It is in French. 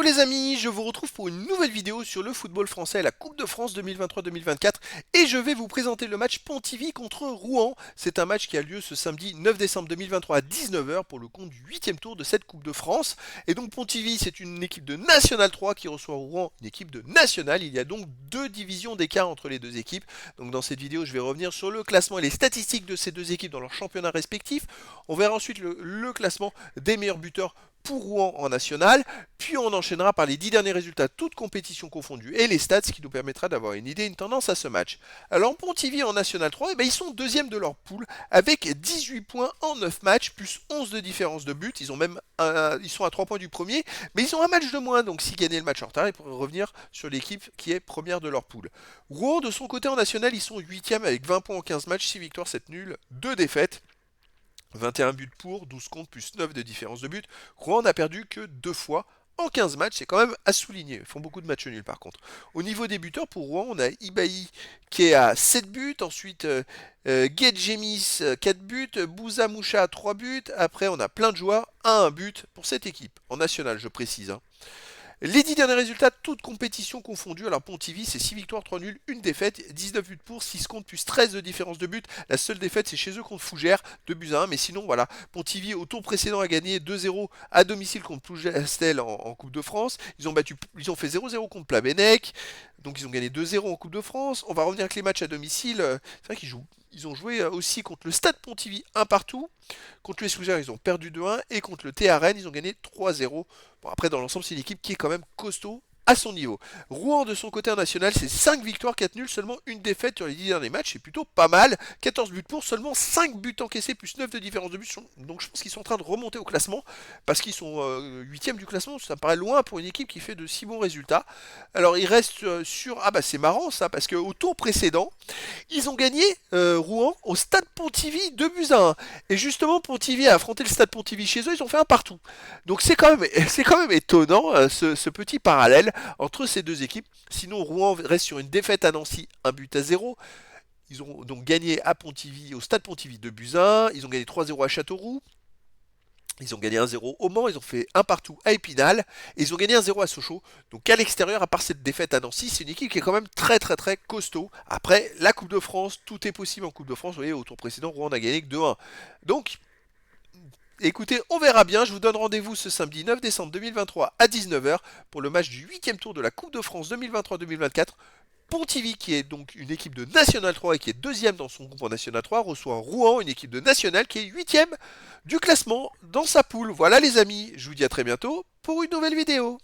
les amis, je vous retrouve pour une nouvelle vidéo sur le football français, la Coupe de France 2023-2024 et je vais vous présenter le match Pontivy contre Rouen. C'est un match qui a lieu ce samedi 9 décembre 2023 à 19h pour le compte du 8e tour de cette Coupe de France. Et donc Pontivy, c'est une équipe de National 3 qui reçoit Rouen, une équipe de National. Il y a donc deux divisions d'écart entre les deux équipes. Donc dans cette vidéo, je vais revenir sur le classement et les statistiques de ces deux équipes dans leurs championnats respectifs. On verra ensuite le classement des meilleurs buteurs pour Rouen en national, puis on enchaînera par les 10 derniers résultats, toutes compétitions confondues, et les stats, ce qui nous permettra d'avoir une idée, une tendance à ce match. Alors Pontivy en national 3, eh ben, ils sont deuxième de leur poule, avec 18 points en 9 matchs, plus 11 de différence de but, ils sont à 3 points du premier, mais ils ont un match de moins, donc s'ils gagnaient le match en retard, ils pourraient revenir sur l'équipe qui est première de leur poule. Rouen, de son côté en national, ils sont 8e avec 20 points en 15 matchs, 6 victoires, 7 nuls, 2 défaites. 21 buts pour, 12 contre, plus 9 de différence de but. Rouen n'a perdu que 2 fois en 15 matchs, c'est quand même à souligner. Ils font beaucoup de matchs nuls par contre. Au niveau des buteurs, pour Rouen, on a Ibaï qui est à 7 buts, ensuite Guedjemis 4 buts, Bouza Moucha 3 buts, après on a plein de joueurs à 1 but pour cette équipe, en national je précise. Les 10 derniers résultats, toutes compétitions confondues. Alors Pontivy, c'est 6 victoires, 3 nuls, 1 défaite, 19 buts pour, 6 contre, plus 13 de différence de but. La seule défaite, c'est chez eux contre Fougères, 2 buts à 1. Mais sinon, voilà, Pontivy, au tour précédent, a gagné 2-0 à domicile contre Plougastel en Coupe de France. Ils ont fait 0-0 contre Plabennec. Donc ils ont gagné 2-0 en Coupe de France. On va revenir avec les matchs à domicile. C'est vrai qu'ils ont joué aussi contre le Stade Pontivy, un partout. Contre les Fougères, ils ont perdu 2-1. Et contre le TA Rennes, ils ont gagné 3-0. Bon, après, dans l'ensemble, c'est une équipe qui est quand même costaud à son niveau. Rouen, de son côté national, c'est 5 victoires, 4 nuls, seulement une défaite sur les 10 derniers matchs. C'est plutôt pas mal. 14 buts pour, seulement 5 buts encaissés, plus 9 de différence de but. Donc je pense qu'ils sont en train de remonter au classement, parce qu'ils sont 8e du classement. Ça me paraît loin pour une équipe qui fait de si bons résultats. Alors ils restent sur... Ah bah c'est marrant ça, parce qu'au tour précédent, ils ont gagné Rouen au Stade Pontivy 2 buts à 1. Et justement, Pontivy a affronté le Stade Pontivy chez eux, ils ont fait un partout. Donc c'est quand même, c'est quand même étonnant ce petit parallèle entre ces deux équipes. Sinon, Rouen reste sur une défaite à Nancy, 1 but à 0. Ils ont donc gagné à Pontivy, au Stade Pontivy 2 buts à 1. Ils ont gagné 3-0 à Châteauroux. Ils ont gagné 1-0 au Mans, ils ont fait un partout à Épinal, et ils ont gagné 1-0 à Sochaux. Donc à l'extérieur, à part cette défaite à Nancy, c'est une équipe qui est quand même très très très costaud. Après, la Coupe de France, tout est possible en Coupe de France. Vous voyez, au tour précédent, Rouen n'a gagné que 2-1. Donc, écoutez, on verra bien. Je vous donne rendez-vous ce samedi 9 décembre 2023 à 19h pour le match du 8e tour de la Coupe de France 2023-2024. Pontivy, qui est donc une équipe de National 3 et qui est deuxième dans son groupe en National 3, reçoit Rouen, une équipe de National qui est huitième du classement dans sa poule. Voilà les amis, je vous dis à très bientôt pour une nouvelle vidéo.